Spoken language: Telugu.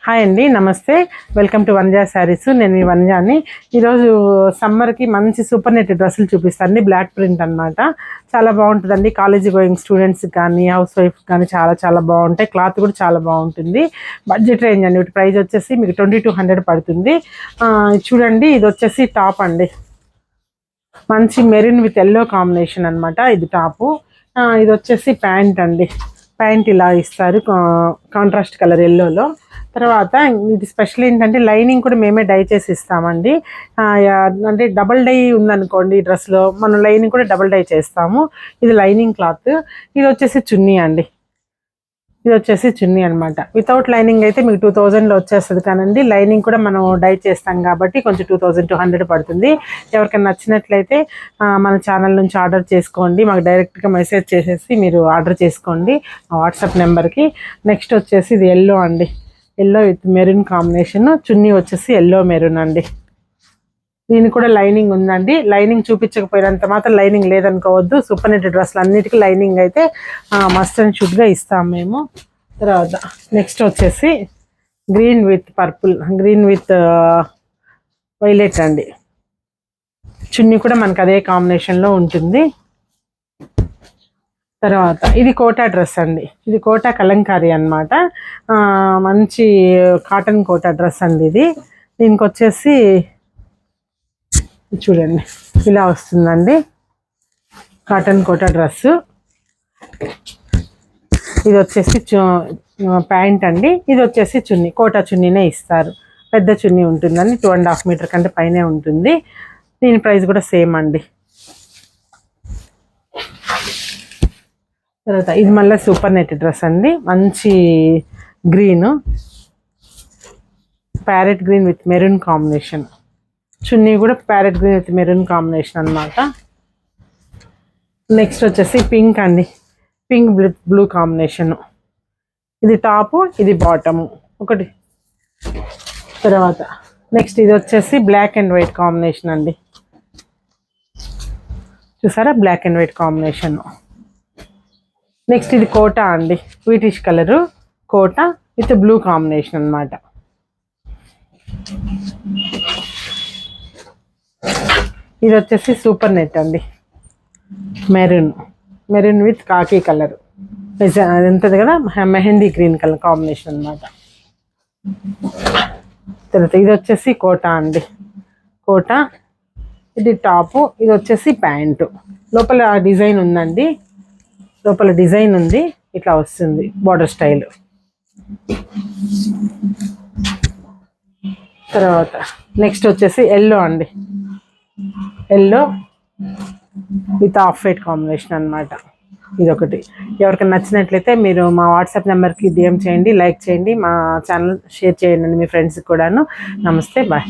హాయ్ అండి, నమస్తే. Welcome to Vanaja saris. నేను మీ వనజాని. ఈరోజు సమ్మర్కి మంచి సూపర్ నెట్ డ్రెస్సులు చూపిస్తాను. బ్లాక్ ప్రింట్ అనమాట. చాలా బాగుంటుందండి. కాలేజీ గోయింగ్ స్టూడెంట్స్ కానీ హౌస్ వైఫ్ కానీ చాలా చాలా బాగుంటాయి. క్లాత్ కూడా చాలా బాగుంటుంది. బడ్జెట్ రేంజ్ అండి. వీటి ప్రైస్ వచ్చేసి మీకు 2200 పడుతుంది. చూడండి, ఇది వచ్చేసి టాప్ అండి. మంచి మెరూన్ విత్ ఎల్లో కాంబినేషన్ అనమాట. ఇది టాపు. ఇది వచ్చేసి ప్యాంట్ అండి. ప్యాంట్ ఇలా ఇస్తారు కాంట్రాస్ట్ కలర్ ఎల్లోలో. తర్వాత ఇది స్పెషల్ ఏంటంటే లైనింగ్ కూడా మేమే డై చేసి ఇస్తామండి. అంటే డబల్ డై ఉందనుకోండి డ్రెస్లో, మనం లైనింగ్ కూడా డబల్ డై చేస్తాము. ఇది లైనింగ్ క్లాత్. ఇది వచ్చేసి చున్నీ అండి. ఇది వచ్చేసి చున్నీ అనమాట. వితౌట్ లైనింగ్ అయితే మీకు 2000లో వచ్చేస్తుంది. కానండి లైనింగ్ కూడా మనం డై చేస్తాం కాబట్టి కొంచెం 2200 పడుతుంది. ఎవరికైనా నచ్చినట్లయితే మన ఛానల్ నుంచి ఆర్డర్ చేసుకోండి. మాకు డైరెక్ట్గా మెసేజ్ చేసేసి మీరు ఆర్డర్ చేసుకోండి వాట్సాప్ నెంబర్కి. నెక్స్ట్ వచ్చేసి ఇది ఎల్లో అండి. Yellow with maroon combination. చున్నీ వచ్చేసి ఎల్లో మెరూన్ అండి. దీనికి కూడా లైనింగ్ ఉందండి. లైనింగ్ చూపించకపోయినంత మాత్రం లైనింగ్ లేదనుకోవద్దు. సూపర్ నెట్ డ్రెస్లు అన్నిటికీ లైనింగ్ అయితే మస్ట్ అండ్ షుడ్గా ఇస్తాం మేము. తర్వాత నెక్స్ట్ వచ్చేసి green with purple, green with violet అండి. చున్నీ కూడా మనకు అదే కాంబినేషన్లో ఉంటుంది. తర్వాత ఇది కోటా డ్రెస్ అండి. ఇది కోటా కలంకారీ అనమాట. మంచి కాటన్ కోటా డ్రెస్ అండి ఇది. దీనికి వచ్చేసి చూడండి ఇలా వస్తుందండి కాటన్ కోటా డ్రెస్సు. ఇది వచ్చేసి ప్యాంట్ అండి. ఇది వచ్చేసి చున్నీ, కోటా చున్నీనే ఇస్తారు. పెద్ద చున్నీ ఉంటుందండి. 2.5 మీటర్ కంటే పైనే ఉంటుంది. దీని ప్రైస్ కూడా సేమ్ అండి. తర్వాత ఇది మళ్ళీ సూపర్ నెట్ డ్రెస్ అండి. మంచి green, parrot green with maroon combination. చున్నీ కూడా parrot green with maroon combination అనమాట. నెక్స్ట్ వచ్చేసి పింక్ అండి. Pink blue combination. ఇది టాపు, ఇది బాటము ఒకటి. తర్వాత నెక్స్ట్ ఇది వచ్చేసి బ్లాక్ అండ్ వైట్ కాంబినేషన్ అండి. చూసారా, black and white combination. Next ఇది కోటా అండి. Whitish colour Kota with blue combination అనమాట. ఇది వచ్చేసి సూపర్ నెట్ అండి. Maroon with khaki colour. అది ఉంటుంది కదా, మెహందీ గ్రీన్ కలర్ కాంబినేషన్ అనమాట. తర్వాత ఇది వచ్చేసి కోటా అండి. కోటా, ఇది టాపు, ఇది వచ్చేసి ప్యాంటు. లోపల డిజైన్ ఉందండి. లోపల డిజైన్ ఉంది, ఇట్లా వస్తుంది బార్డర్ స్టైల్. తర్వాత నెక్స్ట్ వచ్చేసి ఎల్లో అండి. Yellow with off white combination అనమాట. ఇదొకటి. ఎవరికైనా నచ్చినట్లయితే మీరు మా వాట్సాప్ నెంబర్కి DM చేయండి, లైక్ చేయండి, మా ఛానల్ షేర్ చేయండి మీ ఫ్రెండ్స్కి కూడాను. నమస్తే, బాయ్.